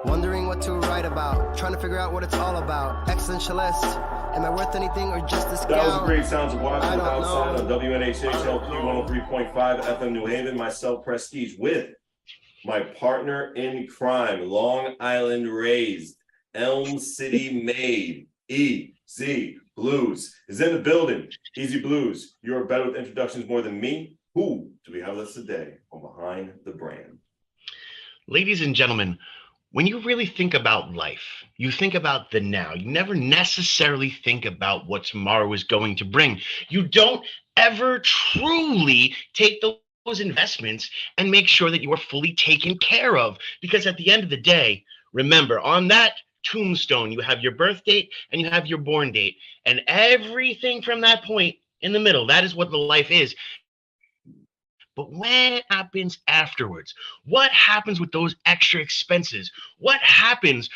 wondering what to write about, trying to figure out what it's all about. Existentialist, am I worth anything or just a scout? That was great sounds of Washington outside on WNHHLP 103.5 FM New Haven. Myself, Prestige, with my partner in crime, Long Island raised, Elm City made, EZ BlueZ is in the building. Easy BlueZ, you're better with introductions more than me. Who do we have with us today on Behind the Brand? Ladies and gentlemen, when you really think about life, you think about the now. You never necessarily think about what tomorrow is going to bring. You don't ever truly take those investments and make sure that you are fully taken care of. Because at the end of the day, remember, on that tombstone, you have your birth date and you have your born date. And everything from that point in the middle, that is what the life is. But what happens afterwards? What happens with those extra expenses? What happens?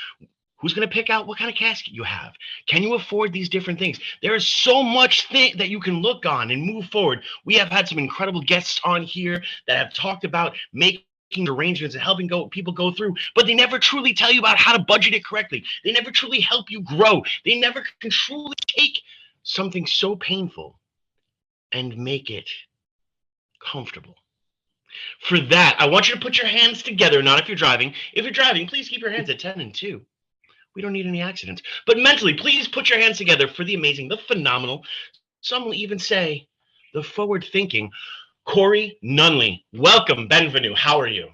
Who's going to pick out what kind of casket you have? Can you afford these different things? There is so much that you can look on and move forward. We have had some incredible guests on here that have talked about making arrangements and helping people go through, but they never truly tell you about how to budget it correctly. They never truly help you grow. They never can truly take something so painful and make it comfortable. For that, I want you to put your hands together, not if you're driving. If you're driving, please keep your hands at 10 and 2. We don't need any accidents. But mentally, please put your hands together for the amazing, the phenomenal, some will even say the forward-thinking, Cori Nunley. Welcome, Benvenue. How are you?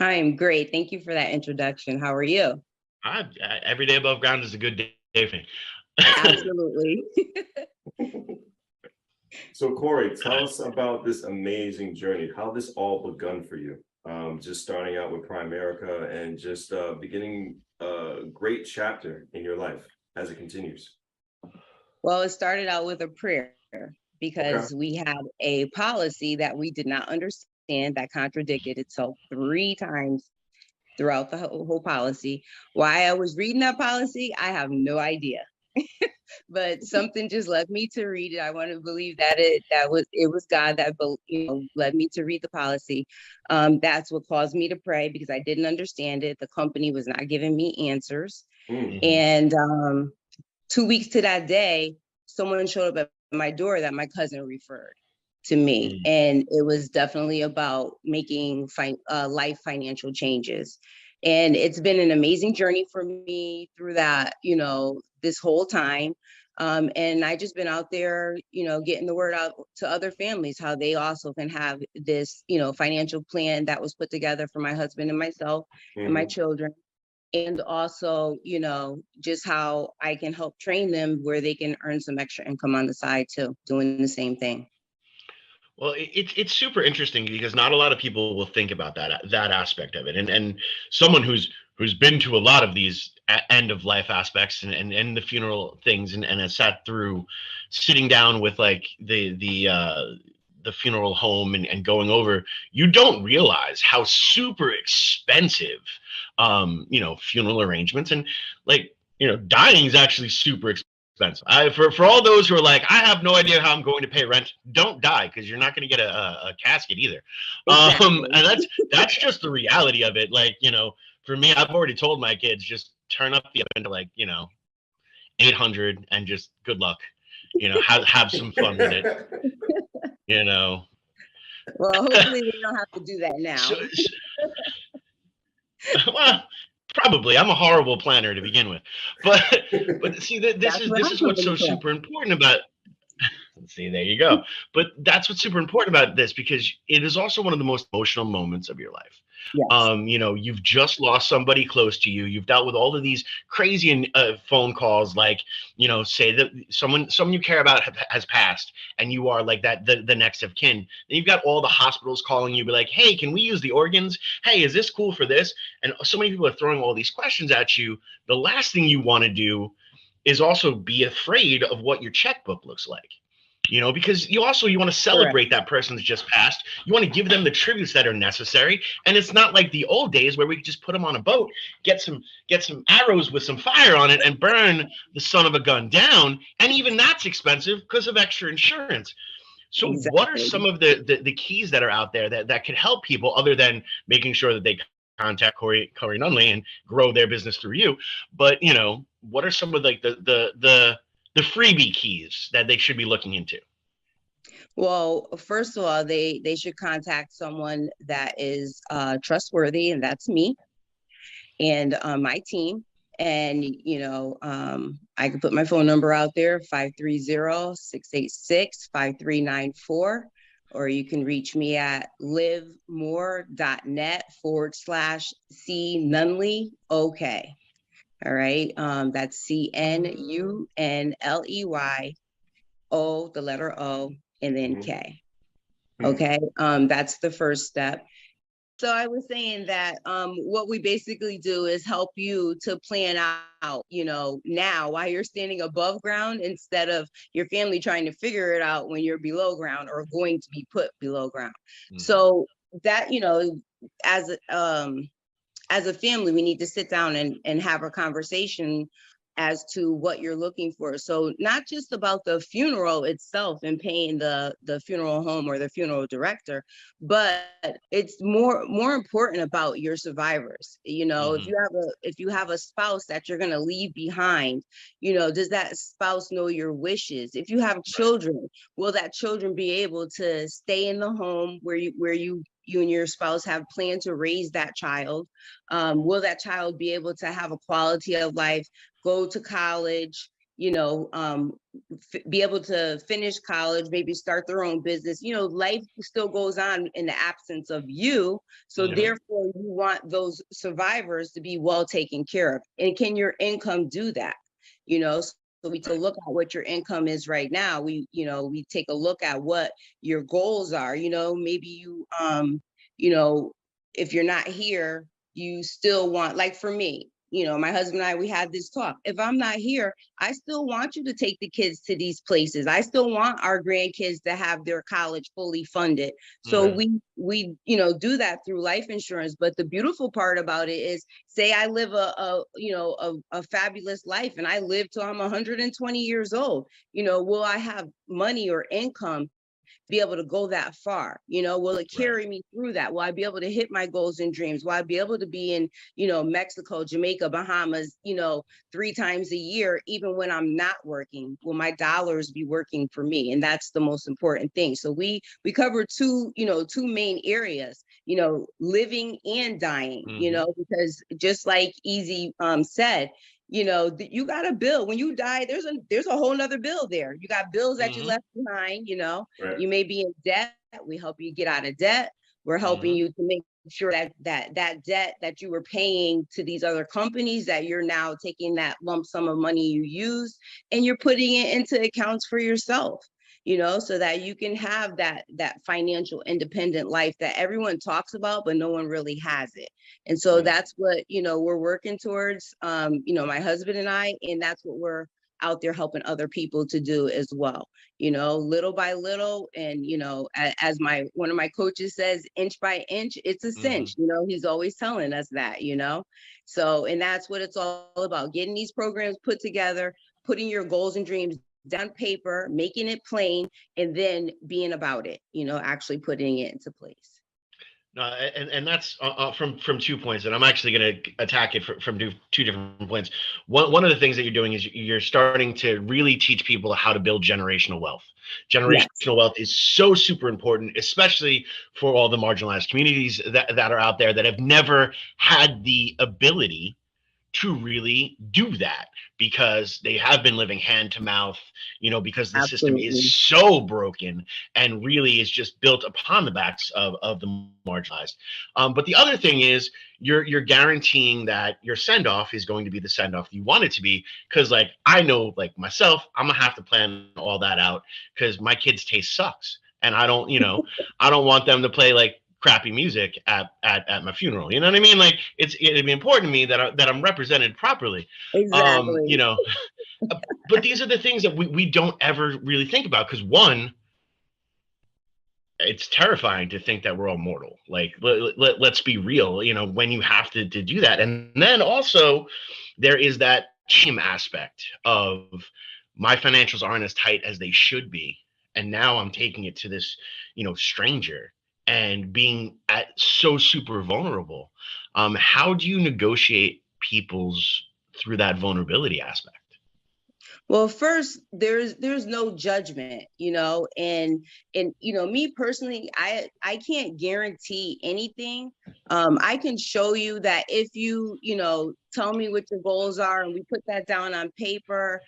I am great. Thank you for that introduction. How are you? Every day above ground is a good day for me. Absolutely. So Cori, tell us about this amazing journey, how this all begun for you. Just starting out with Primerica and just beginning a great chapter in your life as it continues. Well, it started out with a prayer because we had a policy that we did not understand that contradicted itself 3 times throughout the whole policy. Why I was reading that policy, I have no idea. But something just led me to read it. I want to believe that it was God that led me to read the policy. That's what caused me to pray, because I didn't understand it. The company was not giving me answers. Mm-hmm. And 2 weeks to that day, someone showed up at my door that my cousin referred to me. Mm-hmm. And it was definitely about making life financial changes. And it's been an amazing journey for me through that, this whole time. And I just been out there, getting the word out to other families, how they also can have this, financial plan that was put together for my husband and myself and my children. And also, just how I can help train them where they can earn some extra income on the side too, doing the same thing. Well, it's super interesting because not a lot of people will think about that aspect of it, and someone who's been to a lot of these end of life aspects and the funeral things and has sat through sitting down with like the funeral home and going over, you don't realize how super expensive funeral arrangements and dying is actually super expensive. For all those who are like, I have no idea how I'm going to pay rent, don't die, because you're not going to get a casket either. Exactly. And that's just the reality of it. For me, I've already told my kids, just turn up the oven to 800 and just good luck. Have some fun with it. Well, hopefully we don't have to do that now. Well, probably. I'm a horrible planner to begin with, but see, this is what's so super important about. See, there you go. But that's what's super important about this, because it is also one of the most emotional moments of your life. Yes. You've just lost somebody close to you. You've dealt with all of these crazy phone calls, like, say that someone you care about has passed, and you are like the next of kin. Then you've got all the hospitals calling you, be like, hey, can we use the organs? Hey, is this cool for this? And so many people are throwing all these questions at you. The last thing you want to do is also be afraid of what your checkbook looks like. Because you want to celebrate that person's just passed. You want to give them the tributes that are necessary. And it's not like the old days where we could just put them on a boat, get some arrows with some fire on it and burn the son of a gun down. And even that's expensive because of extra insurance. So exactly. What are some of the keys that are out there that could help people, other than making sure that they contact Cori Nunley and grow their business through you. But what are some of like the freebie keys that they should be looking into? Well, first of all, they should contact someone that is trustworthy, and that's me and my team. And I can put my phone number out there, 530-686-5394, or you can reach me at livemore.net/C Nunley. Okay. All right. That's CNUNLEY, O, the letter O, and then K. Okay. That's the first step. So I was saying that what we basically do is help you to plan out, now while you're standing above ground, instead of your family trying to figure it out when you're below ground or going to be put below ground. So that, as a family, we need to sit down and have a conversation as to what you're looking for. So not just about the funeral itself and paying the funeral home or the funeral director, but it's more important about your survivors. If you have a spouse that you're going to leave behind, does that spouse know your wishes? If you have children, will that children be able to stay in the home where you and your spouse have planned to raise that child? Will that child be able to have a quality of life, go to college, be able to finish college, maybe start their own business? Life still goes on in the absence of you. So therefore, you want those survivors to be well taken care of. And can your income do that? So we take a look at what your income is right now. We take a look at what your goals are. Maybe you, if you're not here, you still want, like for me, my husband and I, we had this talk. If I'm not here, I still want you to take the kids to these places. I still want our grandkids to have their college fully funded. So we do that through life insurance. But the beautiful part about it is, say I live a fabulous life and I live till I'm 120 years old. Will I have money or income be able to go that far? Will it carry me through that? Will I be able to hit my goals and dreams? Will I be able to be in, Mexico, Jamaica, Bahamas, 3 times a year, even when I'm not working? Will my dollars be working for me? And that's the most important thing. So we cover two main areas, living and dying, because just like Easy said, you got a bill when you die. There's a whole nother bill there. You got bills that you left behind. You may be in debt. We help you get out of debt. We're helping you to make sure that debt that you were paying to these other companies, that you're now taking that lump sum of money you used and you're putting it into accounts for yourself. So that you can have that financial independent life that everyone talks about, but no one really has it. And so that's what, we're working towards, my husband and I, and that's what we're out there helping other people to do as well, little by little. And, as one of my coaches says, inch by inch, it's a cinch. He's always telling us that, so, and that's what it's all about, getting these programs put together, putting your goals and dreams down paper, making it plain, and then being about it, actually putting it into place. No, and that's from 2 points, and I'm actually going to attack it from 2 different points. One of the things that you're doing is you're starting to really teach people how to build generational wealth. Generational wealth is so super important, especially for all the marginalized communities that are out there that have never had the ability to really do that, because they have been living hand to mouth, because the system is so broken and really is just built upon the backs of the marginalized. But the other thing is you're guaranteeing that your send off is going to be the send off you want it to be. Because I know, myself, I'm gonna have to plan all that out because my kids' taste sucks, and I don't want them to play crappy music at my funeral. You know what I mean? It'd be important to me that I'm represented properly. Exactly. But these are the things that we don't ever really think about, because one, it's terrifying to think that we're all mortal. Let's be real, when you have to do that. And then also there is that shame aspect of my financials aren't as tight as they should be. And now I'm taking it to this, stranger. and being at so super vulnerable. How do you negotiate people's through that vulnerability aspect? Well, first, there's no judgment, and me personally, I can't guarantee anything. I can show you that if you tell me what your goals are and we put that down on paper,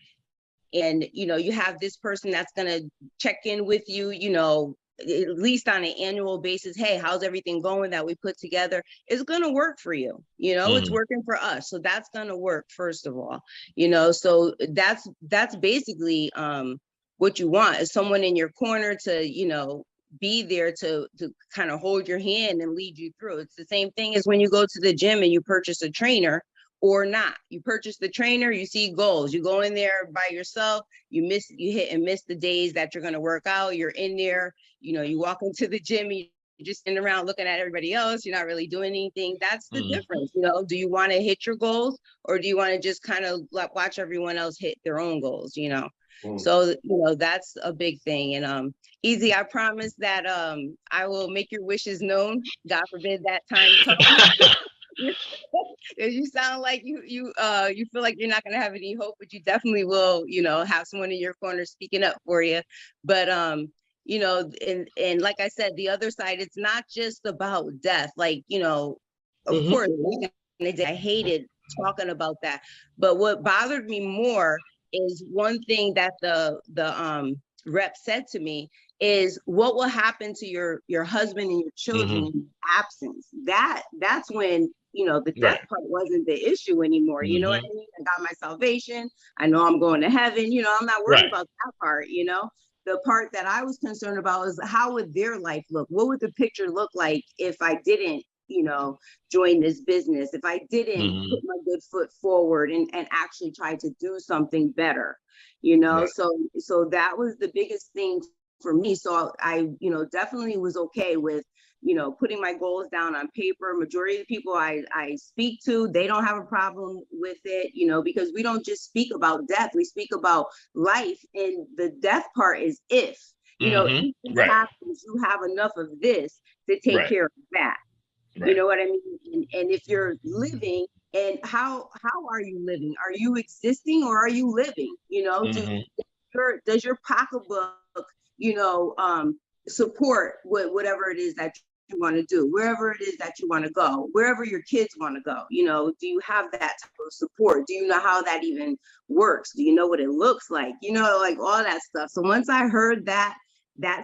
and you have this person that's gonna check in with you, at least on an annual basis. Hey, how's everything going that we put together? It's gonna work for you. It's working for us, so that's gonna work first of all. So that's basically what you want, is someone in your corner to be there to kind of hold your hand and lead you through. It's the same thing as when you go to the gym and you purchase a trainer or not. You purchase the trainer, you see goals. You go in there by yourself, you hit and miss the days that you're going to work out. You're in there, you walk into the gym, you're just sitting around looking at everybody else. You're not really doing anything. That's the difference. Do you want to hit your goals, or do you want to just kind of watch everyone else hit their own goals? So that's a big thing. And Easy, I promise that I will make your wishes known. God forbid that time comes. You sound like you feel like you're not going to have any hope, but you definitely will, have someone in your corner speaking up for you. But and like I said, the other side, it's not just about death. Like, of course, I hated talking about that. But what bothered me more is one thing that the rep said to me is, what will happen to your husband and your children in absence? That's when the death part wasn't the issue anymore. You know what I mean? I got my salvation. I know I'm going to heaven. I'm not worried about that part. The part that I was concerned about is, how would their life look? What would the picture look like if I didn't, join this business, if I didn't put my good foot forward and actually try to do something better, so that was the biggest thing for me. So I, definitely was okay with, putting my goals down on paper. Majority of the people I speak to, they don't have a problem with it, because we don't just speak about death, we speak about life. And the death part is if this happens, you have enough of this to take care of that. You know what I mean? And if you're living, and how are you living? Are you existing, or are you living? Does your pocketbook, support whatever it is that you want to do, wherever it is that you want to go, wherever your kids want to go? Do you have that type of support? Do you know how that even works? Do you know what it looks like? Like all that stuff. So once I heard that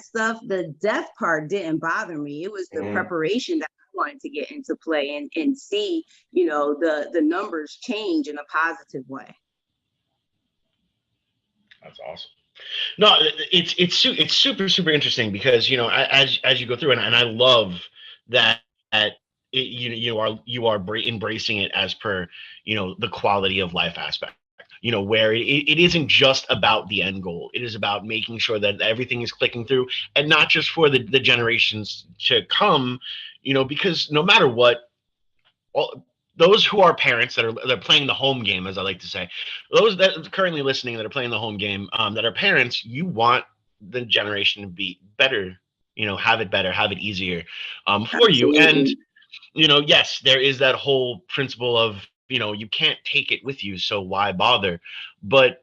stuff, the death part didn't bother me. It was the preparation that I wanted to get into play and see, the numbers change in a positive way. That's awesome. No, it's super interesting, because as you go through, and I love that you are embracing it as per the quality of life aspect. Where it isn't just about the end goal. It is about making sure that everything is clicking through, and not just for the generations to come. Because no matter what, those who are parents they're playing the home game, as I like to say, those that are currently listening that are playing the home game, that are parents, you want the generation to be better, have it better, have it easier for you. And, yes, there is that whole principle of, you can't take it with you, so why bother? But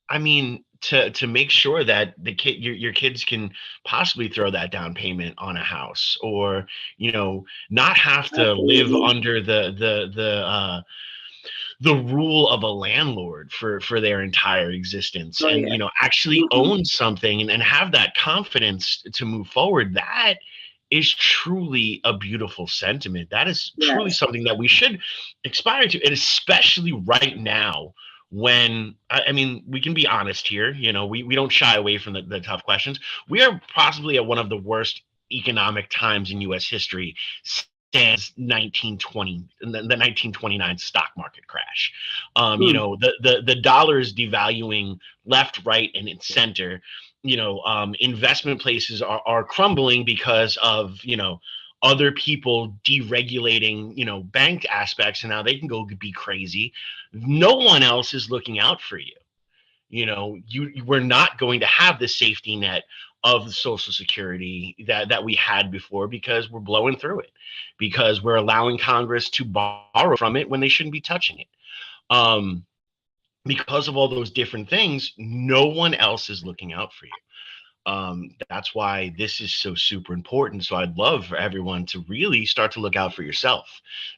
I mean, to make sure that your kids can possibly throw that down payment on a house, or not have to live under the rule of a landlord for their entire existence, and actually own something and have that confidence to move forward. That is truly a beautiful sentiment. That is truly something that we should aspire to, and especially right now, when I mean, we can be honest here, we don't shy away from the tough questions. We are possibly at one of the worst economic times in U.S. history since 1920, the 1929 stock market crash. The dollar is devaluing left, right, and in center. Investment places are crumbling because of other people deregulating bank aspects, and now they can go be crazy. No one else is looking out for you. We're not going to have the safety net of Social Security that we had before, because we're blowing through it, because we're allowing Congress to borrow from it when they shouldn't be touching it. Because of all those different things, no one else is looking out for you. That's why this is so super important. So I'd love for everyone to really start to look out for yourself,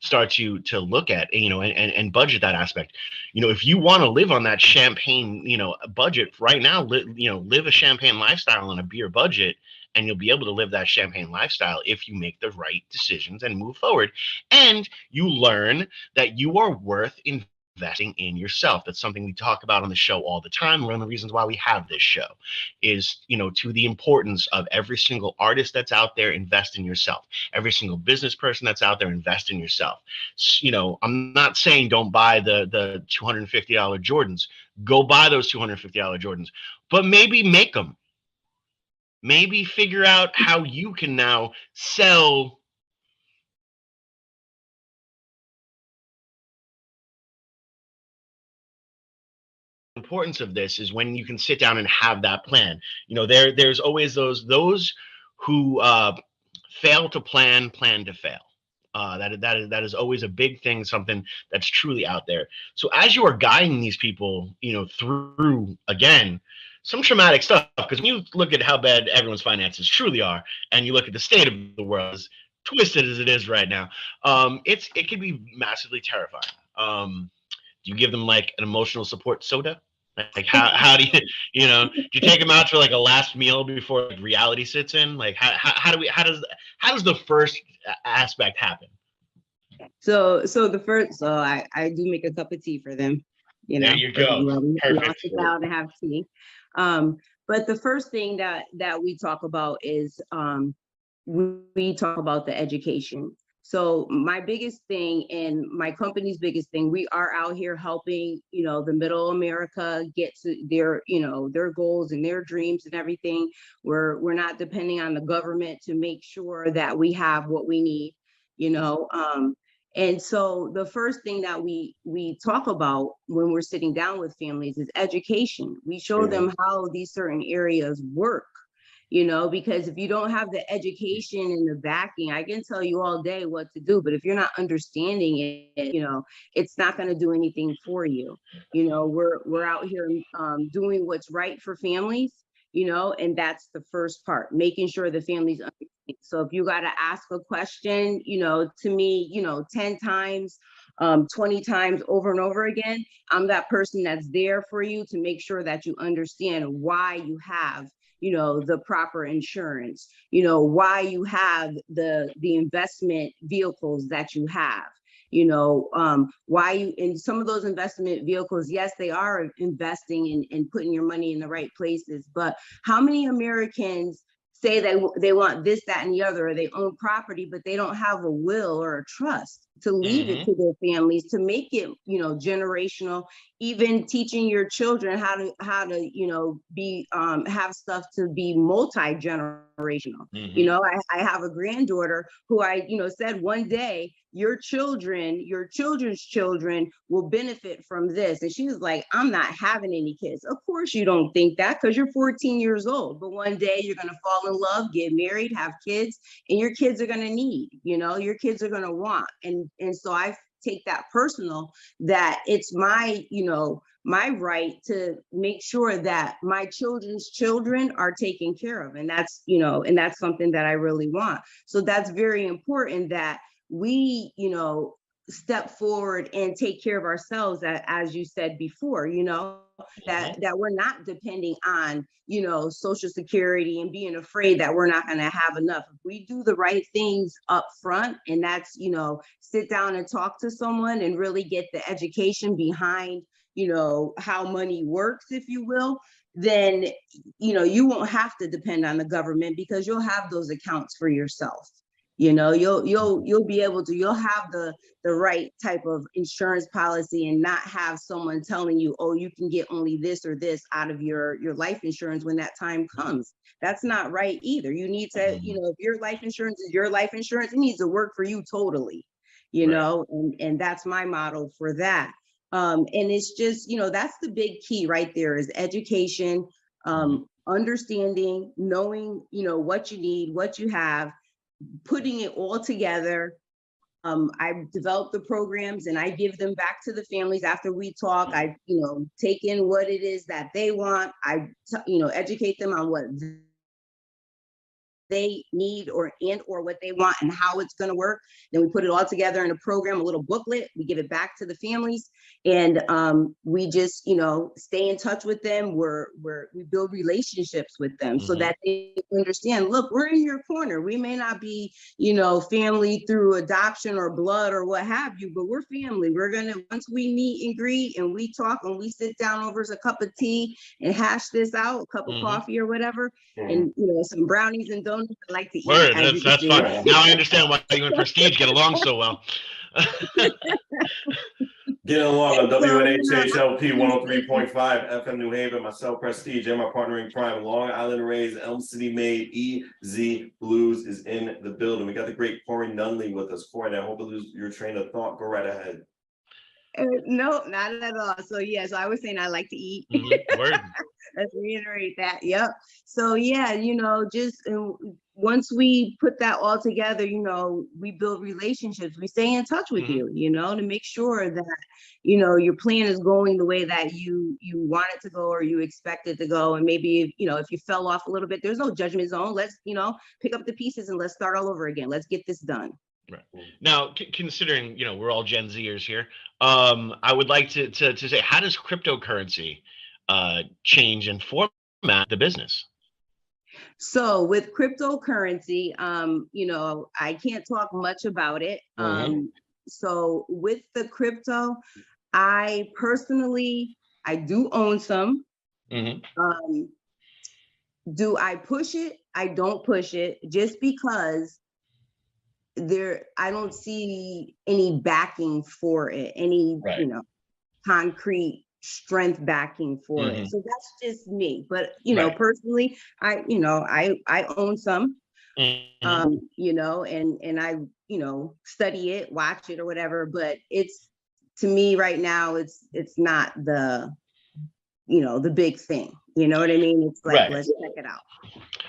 start to look at, and budget that aspect. If you want to live on that champagne, budget right now, live a champagne lifestyle on a beer budget, and you'll be able to live that champagne lifestyle if you make the right decisions and move forward. And you learn that you are worth investing in yourself. That's something we talk about on the show all the time. One of the reasons why we have this show is, to the importance of every single artist that's out there, invest in yourself. Every single business person that's out there, invest in yourself. I'm not saying don't buy the $250 Jordans. Go buy those $250 Jordans, but maybe make them. Maybe figure out how you can now sell importance of this is when you can sit down and have that plan. There's always those who fail to plan to fail. That is always a big thing, something that's truly out there. So as you are guiding these people, through, again, some traumatic stuff, because when you look at how bad everyone's finances truly are, and you look at the state of the world, as twisted as it is right now, it can be massively terrifying. Do you give them like an emotional support soda? Like how do you, do you take them out for like a last meal before like reality sits in? Like how does the first aspect happen? So I do make a cup of tea for them. There you go. We all sit down and have tea. But the first thing that we talk about is we talk about the education. So my biggest thing and my company's biggest thing, we are out here helping, the middle America get to their goals and their dreams and everything. We're not depending on the government to make sure that we have what we need, and so the first thing that we talk about when we're sitting down with families is education. We show them how these certain areas work. Because if you don't have the education and the backing, I can tell you all day what to do, but if you're not understanding it, it's not going to do anything for you. We're out here doing what's right for families, and that's the first part, making sure the families understand. So if you got to ask a question, to me, 10 times, 20 times over and over again, I'm that person that's there for you to make sure that you understand why you have the proper insurance, why you have the investment vehicles that you have, why you, in some of those investment vehicles, yes, they are investing and putting your money in the right places, but how many Americans say they want this, that, and the other, or they own property, but they don't have a will or a trust to leave it to their families, to make it, generational, even teaching your children how to be, have stuff to be multi-generational. I have a granddaughter who I, said one day, your children's children will benefit from this. And she was like, I'm not having any kids. Of course you don't think that, because you're 14 years old, but one day you're going to fall in love, get married, have kids, and your kids are going to need, your kids are going to want. And so I take that personal, that it's my, my right to make sure that my children's children are taken care of. And that's, and that's something that I really want. So that's very important that we, step forward and take care of ourselves, that, as you said before, that we're not depending on, Social Security and being afraid that we're not going to have enough. If we do the right things up front, and that's, sit down and talk to someone and really get the education behind, how money works, if you will, then, you won't have to depend on the government, because you'll have those accounts for yourself. You'll be able to, you'll have the right type of insurance policy, and not have someone telling you, oh, you can get only this or this out of your life insurance when that time comes. That's not right either. You need to, if your life insurance is your life insurance, it needs to work for you totally, and that's my model for that. And it's just, that's the big key right there, is education, understanding, knowing, what you need, what you have, putting it all together. I develop the programs and I give them back to the families after we talk. I, take in what it is that they want. I, educate them on what they need or what they want and how it's going to work. Then we put it all together in a program, a little booklet. We give it back to the families, and we just stay in touch with them. We build relationships with them so that they understand. Look, we're in your corner. We may not be family through adoption or blood or what have you, but we're family. We're gonna, once we meet and greet and we talk and we sit down over a cup of tea and hash this out, a cup of coffee or whatever, and some brownies and donuts. I like to eat. Word, that's fun. Now I understand why you and Prestige get along so well. Getting along on WNHHLP 103.5 FM New Haven, myself, Prestige, and my partner in crime, Long Island raised, Elm City made, EZ BlueZ is in the building. We got the great Cori Nunley with us. Cori, I hope I lose your train of thought. Go right ahead. No, not at all. So so I was saying I like to eat. Word. Let's reiterate that. Yep. So just once we put that all together, we build relationships. We stay in touch with you, to make sure that your plan is going the way that you want it to go or you expect it to go. And maybe if you fell off a little bit, there's no judgment zone. Let's pick up the pieces and let's start all over again. Let's get this done. Right. Now, considering we're all Gen Zers here, I would like to say, how does cryptocurrency change and format the business? So with cryptocurrency, I can't talk much about it. So with the crypto, I personally, I do own some. Do I push it? I don't push it just because I don't see any backing for it, any, concrete strength backing for it. So that's just me. But, personally, I own some, and I, study it, watch it or whatever, but it's, to me right now, it's not the, the big thing. You know what I mean? It's like, let's check it out.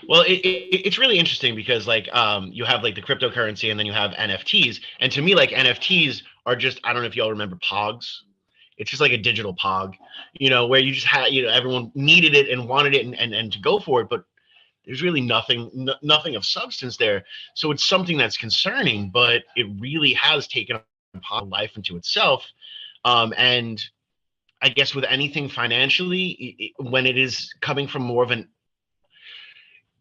Well, it's really interesting because you have the cryptocurrency and then you have NFTs. And to me, NFTs are just, I don't know if y'all remember Pogs. It's just like a digital Pog, where you just had, everyone needed it and wanted it and to go for it, but there's really nothing of substance there. So it's something that's concerning, but it really has taken a life into itself. And I guess with anything financially, when it is coming from more of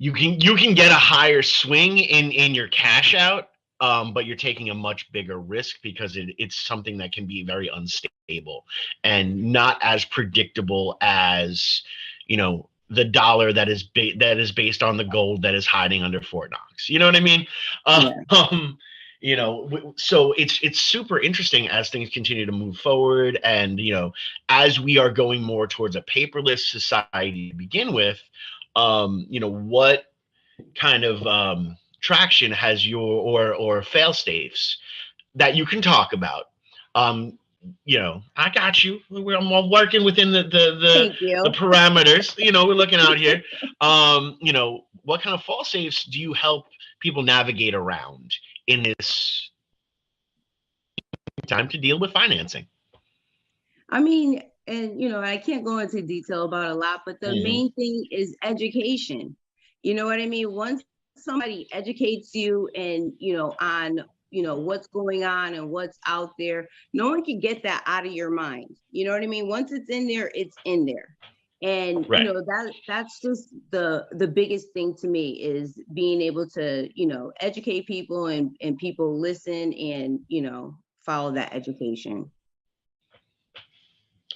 you can get a higher swing in your cash out, but you're taking a much bigger risk because it's something that can be very unstable and not as predictable as the dollar that is based on the gold that is hiding under Fort Knox. You know what I mean? So it's super interesting as things continue to move forward, and as we are going more towards a paperless society to begin with. What kind of traction has your or fail safes that you can talk about? I got you. I'm working within the parameters. We're looking out here. What kind of fail safes do you help people navigate around in this time to deal with financing? I mean, and I can't go into detail about a lot, but the main thing is education. You know what I mean? Once somebody educates you and on what's going on and what's out there, no one can get that out of your mind. You know what I mean? Once it's in there, it's in there. And that's just the biggest thing to me, is being able to educate people and people listen and follow that education.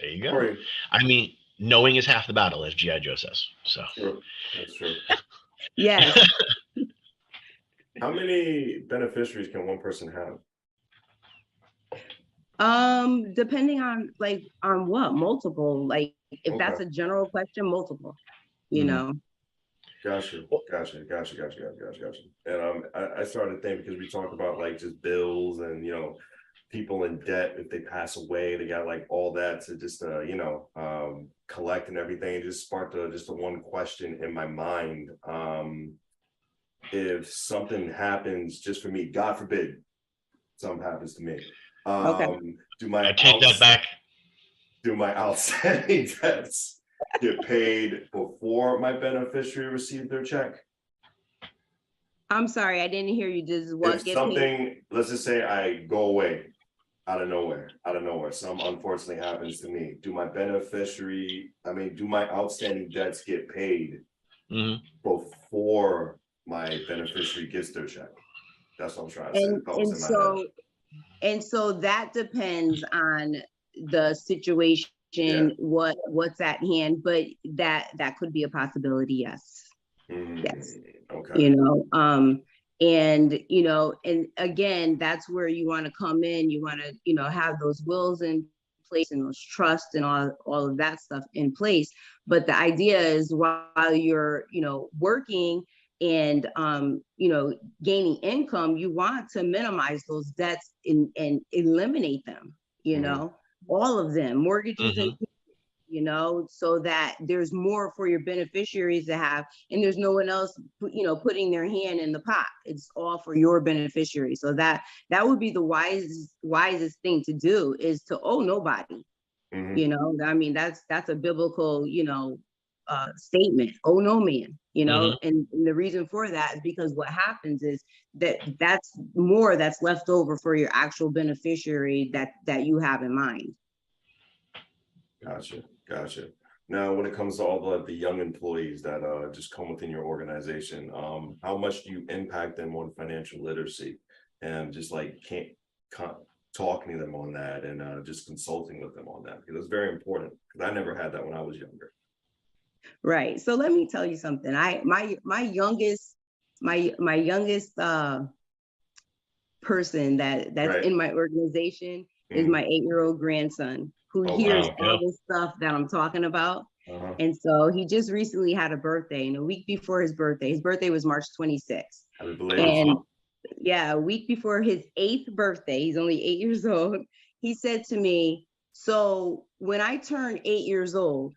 There you go. I mean, knowing is half the battle, as G.I. Joe says. So that's true. Yes. How many beneficiaries can one person have? Depending on on what, multiple. If that's a general question, multiple. Gotcha. And I started thinking, because we talk about just bills and people in debt if they pass away. They got like all that to just collect and everything. It just sparked just a one question in my mind. If something happens just for me, God forbid something happens to me, Okay. I take that back. Do my outstanding debts get paid before my beneficiary receives their check? I'm sorry, I didn't hear you. Does what If get something, paid? let's just say I go away out of nowhere, some unfortunately happens to me, do my outstanding debts get paid before my beneficiary gets their check? That's what I'm trying to say. That was in my head. And so that depends on the situation, what's at hand, but that could be a possibility. Yes. Yes. Okay. And again, that's where you want to come in. You want to, have those wills in place and those trusts and all of that stuff in place. But the idea is while you're, working and, gaining income, you want to minimize those debts and eliminate them, all of them, mortgages and so that there's more for your beneficiaries to have, and there's no one else, putting their hand in the pot. It's all for your beneficiary. So that would be the wisest thing to do, is to owe nobody. I mean, that's a biblical, statement. Owe no man, and the reason for that is because what happens is that's more that's left over for your actual beneficiary that you have in mind. Gotcha. Now, when it comes to all the young employees that just come within your organization, how much do you impact them on financial literacy, and just like talking to them on that, and just consulting with them on that, because it's very important, because I never had that when I was younger. Right. So let me tell you something. My youngest person that's right in my organization is my 8-year-old grandson, who hears all this stuff that I'm talking about. And so he just recently had a birthday, and a week before his birthday was March 26th. And a week before his 8th birthday, he's only 8 years old, he said to me, "So when I turn 8 years old,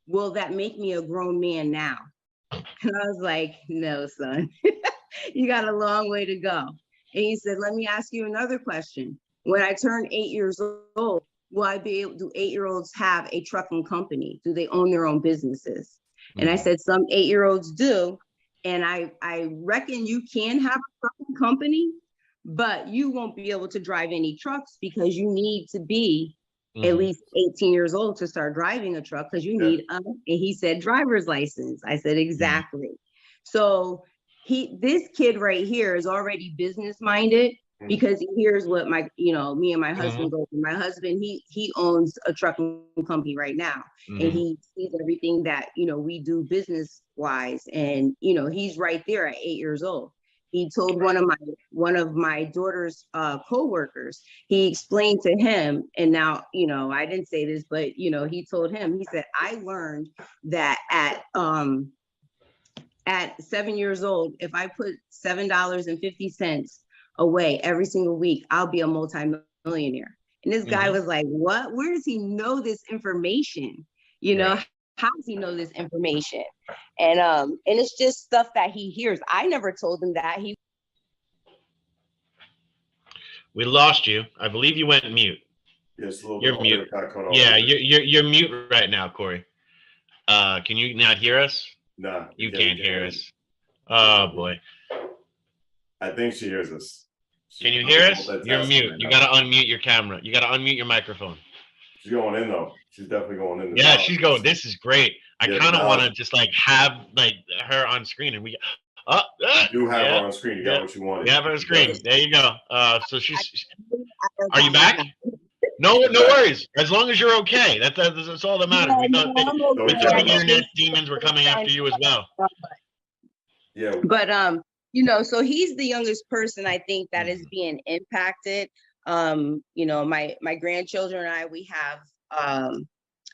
will that make me a grown man now?" And I was like, "No, son, you got a long way to go." And he said, "Let me ask you another question. When I turn 8 years old, will I be able, do 8-year-olds have a trucking company? Do they own their own businesses?" And I said, "Some 8-year-olds do. And I reckon you can have a trucking company, but you won't be able to drive any trucks because you need to be at least 18 years old to start driving a truck, because you need and he said driver's license." I said, "Exactly." So this kid right here is already business minded, because he hears what me and my husband go through. My husband, he owns a trucking company right now, and he sees everything that, we do business wise. And, he's right there at 8 years old. He told one of my daughter's co-workers, he explained to him, and now, I didn't say this, but, he told him, he said, "I learned that at 7 years old, if I put $7.50 away every single week, I'll be a multi-millionaire." And this guy was like, "What? Where does he know this information? How does he know this information?" And it's just stuff that he hears. I never told him that. We lost you. I believe you went mute. Yes, a little you're mute. Yeah, you're mute right now, Corey. Can you not hear us? No, you can't hear us. Oh boy. I think she hears us. Can you hear us? You're mute. You gotta unmute your camera. You gotta unmute your microphone. She's going in though. She's definitely going in. Yeah, she's going. This is great. I kind of want to just have her on screen, and we. You do have her on screen. You got what you wanted. We have her on screen. There you go. So she's. Are you back? No worries. As long as you're okay. That's all that matters. We thought the internet demons were coming after you as well. Yeah. But so he's the youngest person, I think, that is being impacted. My grandchildren and I, we have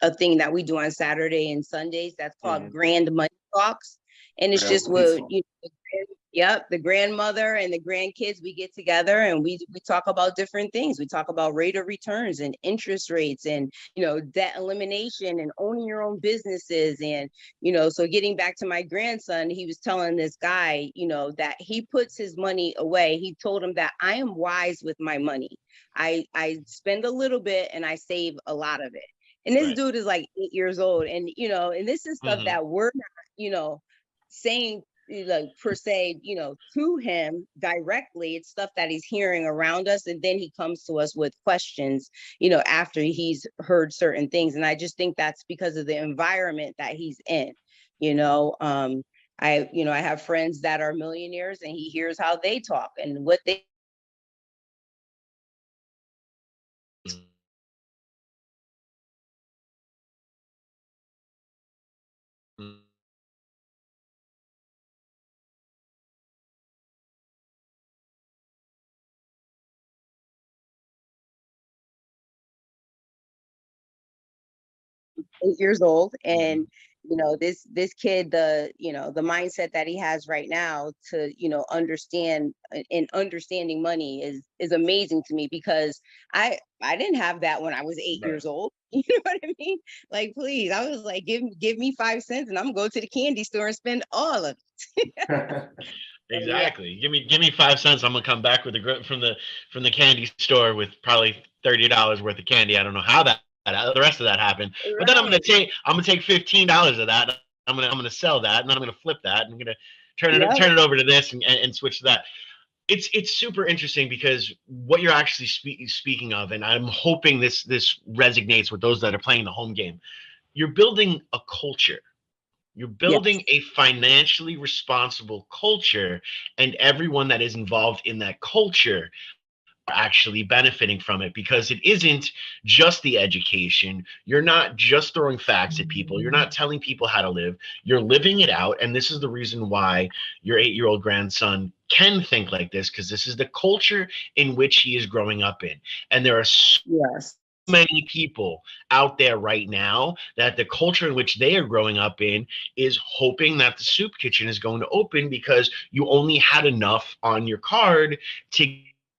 a thing that we do on Saturday and Sundays that's called Grand Money Talks. And it's just what Yep, the grandmother and the grandkids, we get together and we talk about different things. We talk about rate of returns and interest rates and, debt elimination and owning your own businesses. And, so getting back to my grandson, he was telling this guy, that he puts his money away. He told him that I am wise with my money. I spend a little bit and I save a lot of it. And this dude is like 8 years old. And, and this is stuff that we're not, saying like per se, to him directly. It's stuff that he's hearing around us, and then he comes to us with questions, after he's heard certain things. And I just think that's because of the environment that he's in. I have friends that are millionaires, and he hears how they talk and what they 8 years old. And this kid, the mindset that he has right now to understand and understanding money is amazing to me, because I didn't have that when I was 8 years old. You know what I mean? Like, please, I was like, give me 5 cents and I'm gonna go to the candy store and spend all of it. Exactly. Give me 5 cents. I'm gonna come back with from the candy store with probably $30 worth of candy. I don't know how the rest of that happened, but then I'm gonna take $15 of that. I'm gonna sell that, and then I'm gonna flip that, and I'm gonna turn it over to this and switch to that. It's super interesting, because what you're actually speaking of, and I'm hoping this resonates with those that are playing the home game. You're building a culture. You're building a financially responsible culture, and everyone that is involved in that culture are actually benefiting from it, because it isn't just the education. You're not just throwing facts at people. You're not telling people how to live. You're living it out. And this is the reason why your 8-year-old grandson can think like this, because this is the culture in which he is growing up in. And there are many people out there right now that the culture in which they are growing up in is hoping that the soup kitchen is going to open, because you only had enough on your card to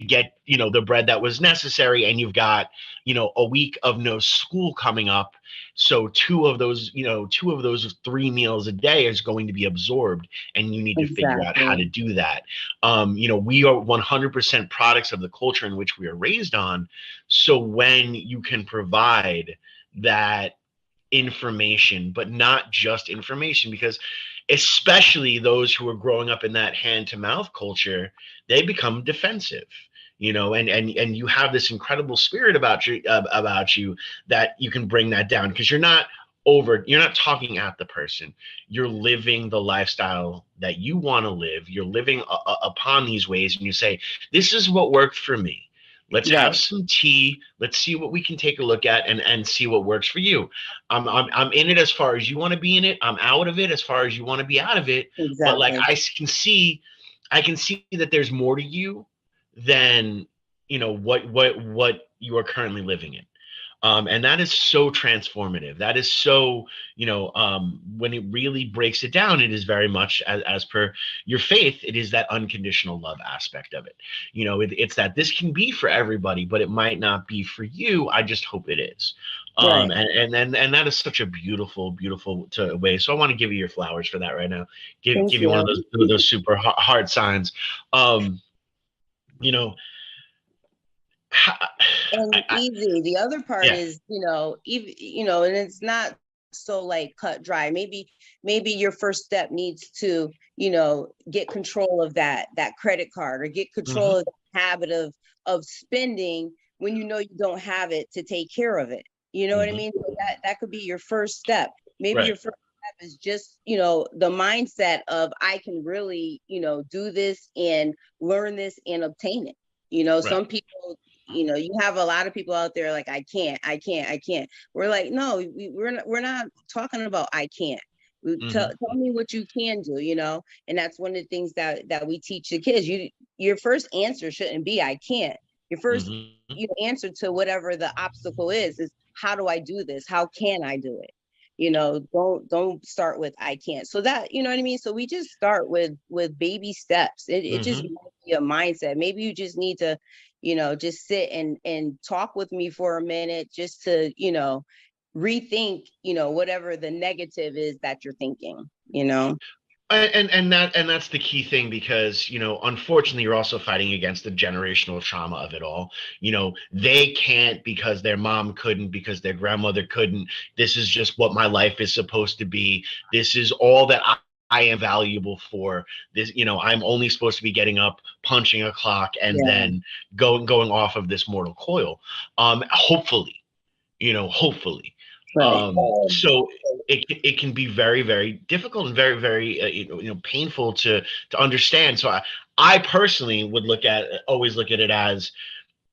get the bread that was necessary, and you've got a week of no school coming up, so two of those 3 meals a day is going to be absorbed, and you need to figure out how to do that. We are 100% products of the culture in which we are raised on. So when you can provide that information, but not just information, because especially those who are growing up in that hand to mouth culture, they become defensive, and you have this incredible spirit about you that you can bring that down, because you're not talking at the person. You're living the lifestyle that you want to live. You're living upon these ways, and you say, this is what worked for me. Let's have some tea. Let's see what we can take a look at and see what works for you. I'm in it as far as you want to be in it. I'm out of it as far as you want to be out of it. But like I can see that there's more to you than what you are currently living in. And that is so transformative. That is so, when it really breaks it down, it is very much as per your faith. It is that unconditional love aspect of it. It's that this can be for everybody, but it might not be for you. I just hope it is. And that is such a beautiful, beautiful way. So I want to give you your flowers for that right now. Give you one of those super hard signs. And easy. The other part is, even, and it's not so like cut dry. Maybe your first step needs to, get control of that credit card, or get control of the habit of spending when you don't have it to take care of it. You know what I mean? So that could be your first step. Maybe your first step is just, the mindset of, I can really, do this and learn this and obtain it. Some people, you have a lot of people out there like, I can't. We're like, no, we're not talking about I can't. Tell me what you can do, and that's one of the things that we teach the kids. Your first answer shouldn't be I can't. Your first answer to whatever the obstacle is how do I do this? How can I do it? don't start with I can't. So that, you know what I mean? So we just start with baby steps. It just might be a mindset. Maybe you just need to, just sit and talk with me for a minute just to, rethink, whatever the negative is that you're thinking, And that's the key thing, because unfortunately you're also fighting against the generational trauma of it all. They can't because their mom couldn't, because their grandmother couldn't. This is just what my life is supposed to be. This is all that I am valuable for. This, I'm only supposed to be getting up, punching a clock, and then going off of this mortal coil. Hopefully. Right. So it can be very, very difficult and very, very painful to understand. So I personally would always look at it as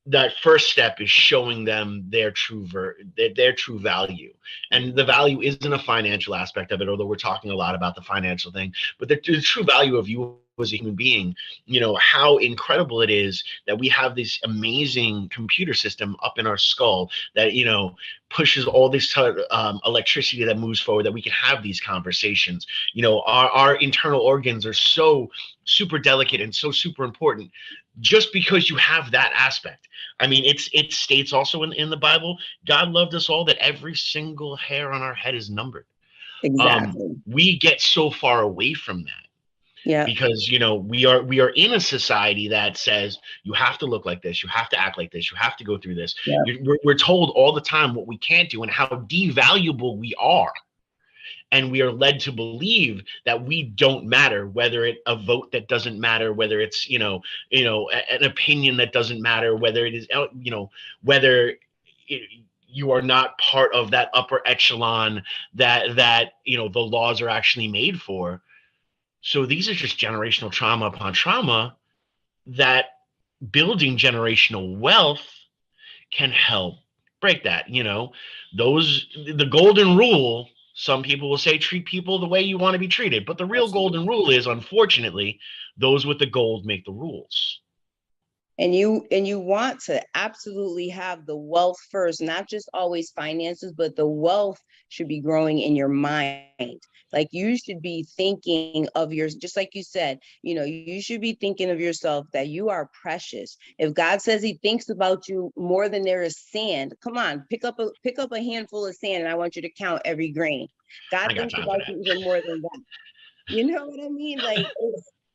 that first step is showing them their true value. And the value isn't a financial aspect of it, although we're talking a lot about the financial thing, but the true value of you as a human being, how incredible it is that we have this amazing computer system up in our skull that, pushes all this electricity that moves forward, that we can have these conversations. Our internal organs are so super delicate and so super important, just because you have that aspect. I mean, it states also in the Bible, God loved us all, that every single hair on our head is numbered. Exactly. We get so far away from that. Yeah. Because we are in a society that says you have to look like this, you have to act like this, you have to go through this. Yeah. We're told all the time what we can't do and how devaluable we are. And we are led to believe that we don't matter, whether it's a vote that doesn't matter, whether it's an opinion that doesn't matter, whether it is you are not part of that upper echelon that the laws are actually made for. So these are just generational trauma upon trauma that building generational wealth can help break that. The golden rule, some people will say, treat people the way you want to be treated. But the real golden rule is, unfortunately, those with the gold make the rules. And you want to absolutely have the wealth first, not just always finances, but the wealth should be growing in your mind. Like you should be thinking of just like you said, you should be thinking of yourself that you are precious. If God says he thinks about you more than there is sand, come on, pick up a handful of sand and I want you to count every grain. God thinks about you even more than that. You know what I mean? Like,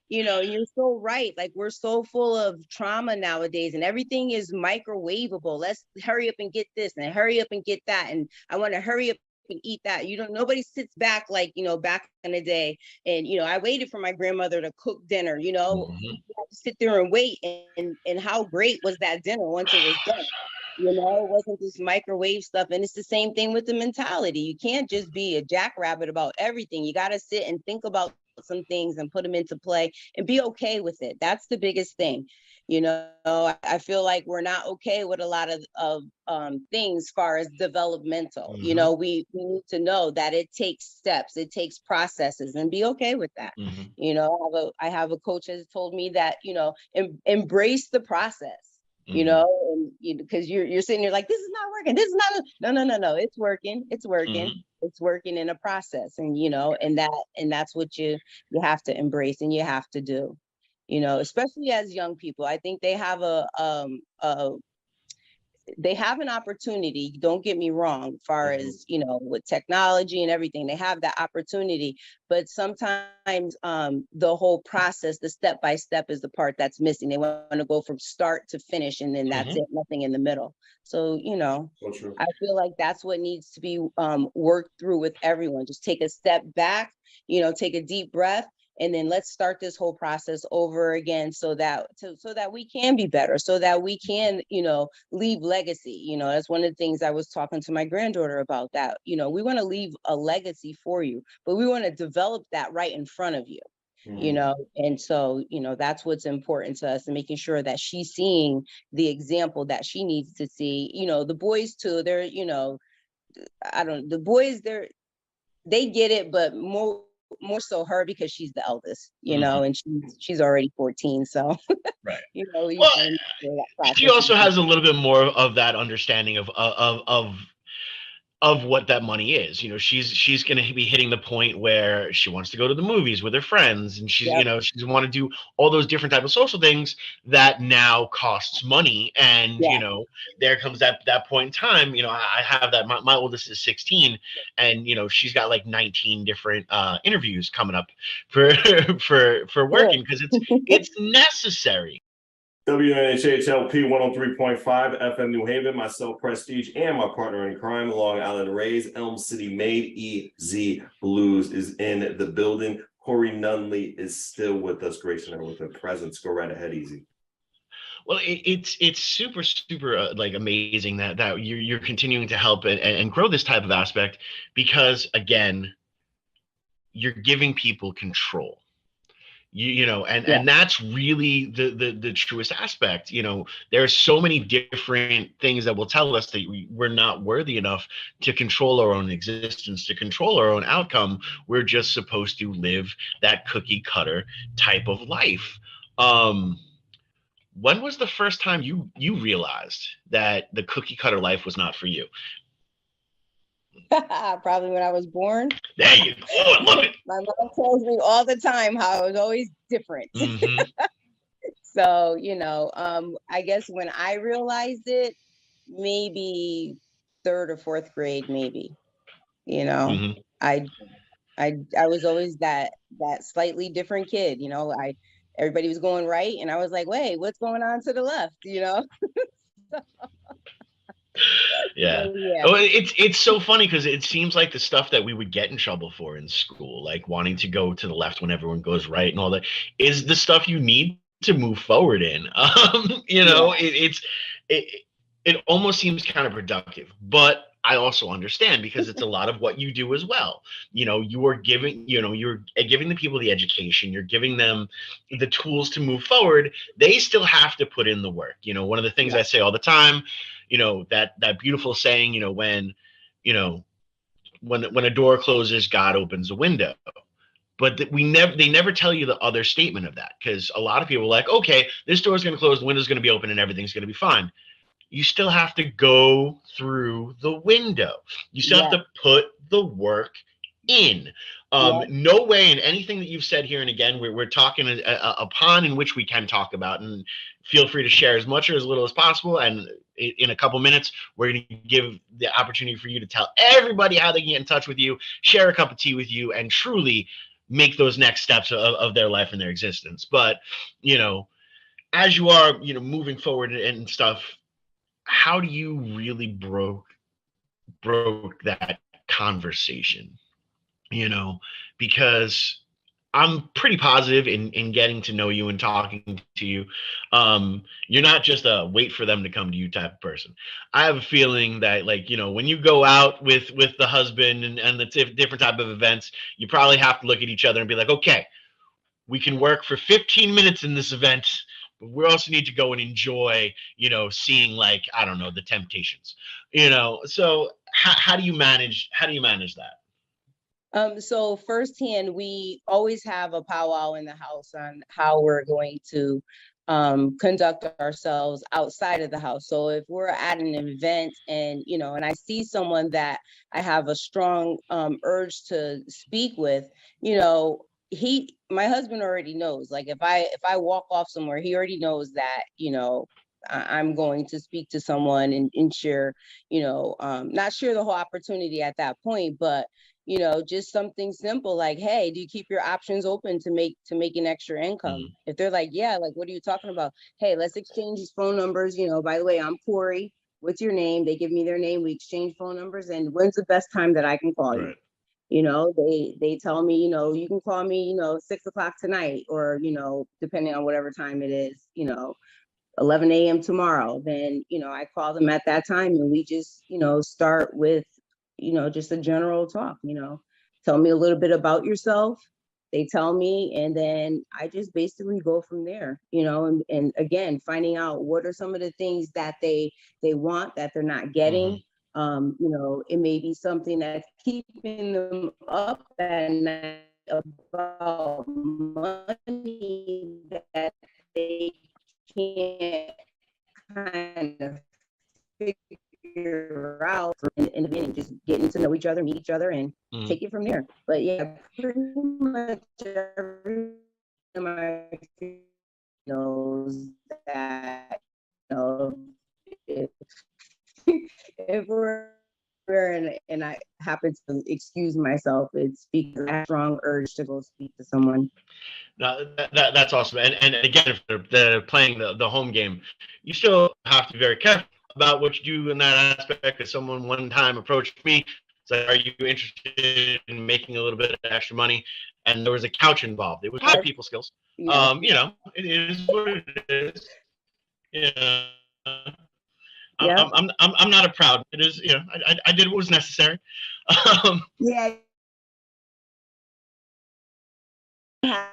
you're so right. Like we're so full of trauma nowadays and everything is microwavable. Let's hurry up and get this and hurry up and get that. And I want to hurry up and eat that. Nobody sits back like, back in the day. And, I waited for my grandmother to cook dinner, you have to sit there and wait. And how great was that dinner once it was done? It wasn't this microwave stuff. And it's the same thing with the mentality. You can't just be a jackrabbit about everything. You got to sit and think about some things and put them into play and be okay with it. That's the biggest thing. I feel like we're not okay with a lot of things as far as developmental. We need to know that it takes steps, it takes processes, and be okay with that. I have a coach has told me that embrace the process. And because you're sitting there like, this is not working, this is not no, it's working, it's working in a process. And and that's what you have to embrace and you have to do, especially as young people. I think they have an opportunity, don't get me wrong, as far as with technology and everything, they have that opportunity, but sometimes the whole process, the step-by-step is the part that's missing. They want to go from start to finish and then that's it, nothing in the middle. So So true. I feel like that's what needs to be worked through with everyone. Just take a step back, take a deep breath, and then let's start this whole process over again so that we can be better, so that we can, leave legacy. That's one of the things I was talking to my granddaughter about, that, we want to leave a legacy for you, but we want to develop that right in front of you, and so, that's what's important to us, and making sure that she's seeing the example that she needs to see. The boys too, they're, the boys, they get it, but more so her, because she's the eldest, and she's already 14. So, right. Well, she also has a little bit more of that understanding of of what that money is. She's going to be hitting the point where she wants to go to the movies with her friends, and she's Yep. she's want to do all those different type of social things that now costs money. And Yeah. there comes that point in time. I have that my oldest is 16, and she's got like 19 different interviews coming up for for Good. working, because it's necessary. WNHHLP 103.5 FM New Haven, myself, Prestige, and my partner in crime, Long Island Rays, Elm City made, EZ BlueZ is in the building. Cori Nunley is still with us, gracing her with her presence. Go right ahead, Easy. Well, it's super like amazing that you're continuing to help and grow this type of aspect, because again, you're giving people control. And that's really the truest aspect. There are so many different things that will tell us that we're not worthy enough to control our own existence, to control our own outcome. We're just supposed to live that cookie cutter type of life. When was the first time you realized that the cookie cutter life was not for you? Probably when I was born. There you go. Oh, I love it. My mom tells me all the time how I was always different. Mm-hmm. So, I guess when I realized it, maybe third or fourth grade, maybe, Mm-hmm. I was always that slightly different kid, everybody was going right, and I was like, wait, what's going on to the left, Yeah. So, yeah. Oh, it's so funny, because it seems like the stuff that we would get in trouble for in school, like wanting to go to the left when everyone goes right and all that, is the stuff you need to move forward in. It almost seems counterproductive, but I also understand, because it's a lot of what you do as well. You're giving the people the education, you're giving them the tools to move forward. They still have to put in the work. One of the things I say all the time, that beautiful saying, when a door closes, God opens a window. But they never tell you the other statement of that, because a lot of people are like, okay, this door is going to close, the window's going to be open, and everything's going to be fine. You still have to go through the window. You still have to put the work in. No way in anything that you've said here, and again, we're talking a pond in which we can talk about, and feel free to share as much or as little as possible. And in a couple minutes, we're going to give the opportunity for you to tell everybody how they can get in touch with you, share a cup of tea with you, and truly make those next steps of their life and their existence. But, as you are, moving forward and stuff, how do you really broke that conversation? Because I'm pretty positive in getting to know you and talking to you. You're not just a wait for them to come to you type of person. I have a feeling that, like, when you go out with the husband and the different type of events, you probably have to look at each other and be like, okay, we can work for 15 minutes in this event, but we also need to go and enjoy, seeing, like, I don't know, the Temptations, so how do you manage that? So firsthand, we always have a powwow in the house on how we're going to conduct ourselves outside of the house. So if we're at an event and, and I see someone that I have a strong urge to speak with, my husband already knows, like, if I walk off somewhere, he already knows that, I'm going to speak to someone and share, not share the whole opportunity at that point, but, just something simple like, hey, do you keep your options open to make an extra income? Mhm. If they're like, yeah, like, what are you talking about? Hey, let's exchange these phone numbers. By the way, I'm Cori. What's your name? They give me their name. We exchange phone numbers. And when's the best time that I can call you? Right. They tell me, you can call me, 6:00 tonight, or, depending on whatever time it is, 11 a.m. tomorrow. Then, I call them at that time, and we just, start with, just a general talk, tell me a little bit about yourself. They tell me, and then I just basically go from there, and again, finding out what are some of the things that they want that they're not getting. It may be something that's keeping them up at night about money that they can't kind of figure figure out in the beginning, just getting to know each other, meet each other, and take it from there. But yeah, pretty much everyone in my experience knows that, you know, if we're and I happen to excuse myself, it's because I have a strong urge to go speak to someone. No, that's awesome. And again, if they're playing the home game, you still have to be very careful about what you do in that aspect. Because someone one time approached me, said, "Are you interested in making a little bit of extra money?" And there was a couch involved. It was not people skills. Yeah. You know, it is what it is. Yeah. Yeah. I'm not a proud. It is, you know, I did what was necessary. Yeah. I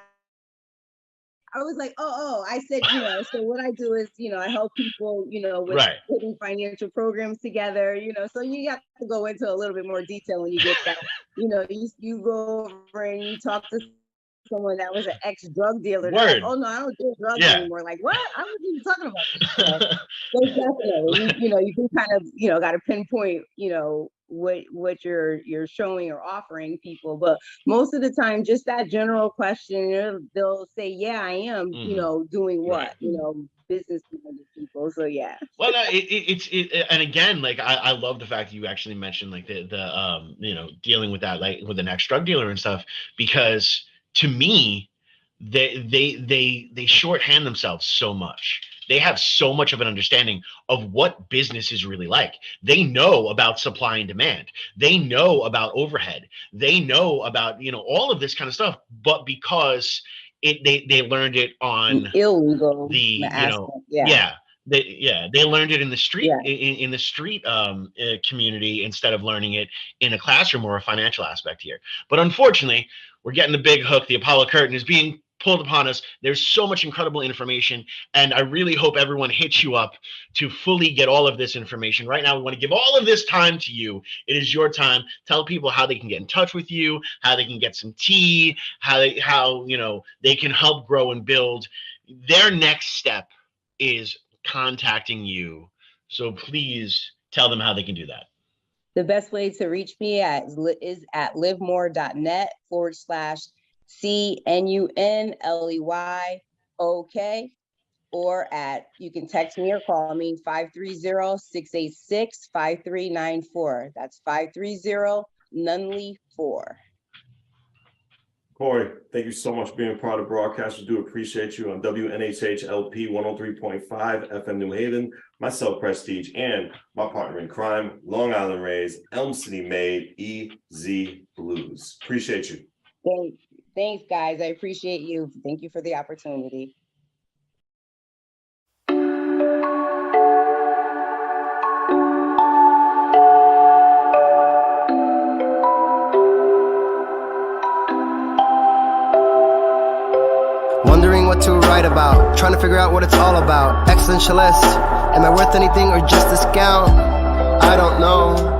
was like, I said, you know, so what I do is, you know, I help people, you know, with Right. putting financial programs together, you know, so you have to go into a little bit more detail when you get that, you know, you go over and you talk to someone that was an ex-drug dealer. They're like, oh no, I don't do drugs anymore. Like, what? I wasn't even talking about this. So definitely, you know, you can kind of, you know, got to pinpoint, you know, what you're showing or offering people. But most of the time, just that general question, they'll say, yeah, I am, you know, doing what, you know, business people. So yeah. Well, no, it's and again, like I love the fact that you actually mentioned like the you know, dealing with that, like with an ex-drug dealer and stuff, because to me, they shorthand themselves so much. They have so much of an understanding of what business is really like. They know about supply and demand. They know about overhead. They know about, you know, all of this kind of stuff. But because they learned it on illegal, you know, they learned it in the street, in the street community, instead of learning it in a classroom or a financial aspect here. But unfortunately, we're getting the big hook. The Apollo curtain is being pulled upon us. There's so much incredible information, and I really hope everyone hits you up to fully get all of this information. Right now, we want to give all of this time to you. It is your time. Tell people how they can get in touch with you, how they can get some tea, how you know, they can help grow and build. Their next step is contacting you. So please tell them how they can do that. The best way to reach me is at livemore.net/CNUNLEYOK, or you can text me or call me 530-686-5394. That's 530-Nunley-4. Cori, thank you so much for being part of the broadcast. We do appreciate you on WNHH LP 103.5 FM New Haven, myself, Prestige, and my partner in crime, Long Island raised, Elm City made, EZ BlueZ. Appreciate you. Thanks, guys. I appreciate you. Thank you for the opportunity. Wondering what to write about, trying to figure out what it's all about. Existentialist, am I worth anything or just a scout? I don't know.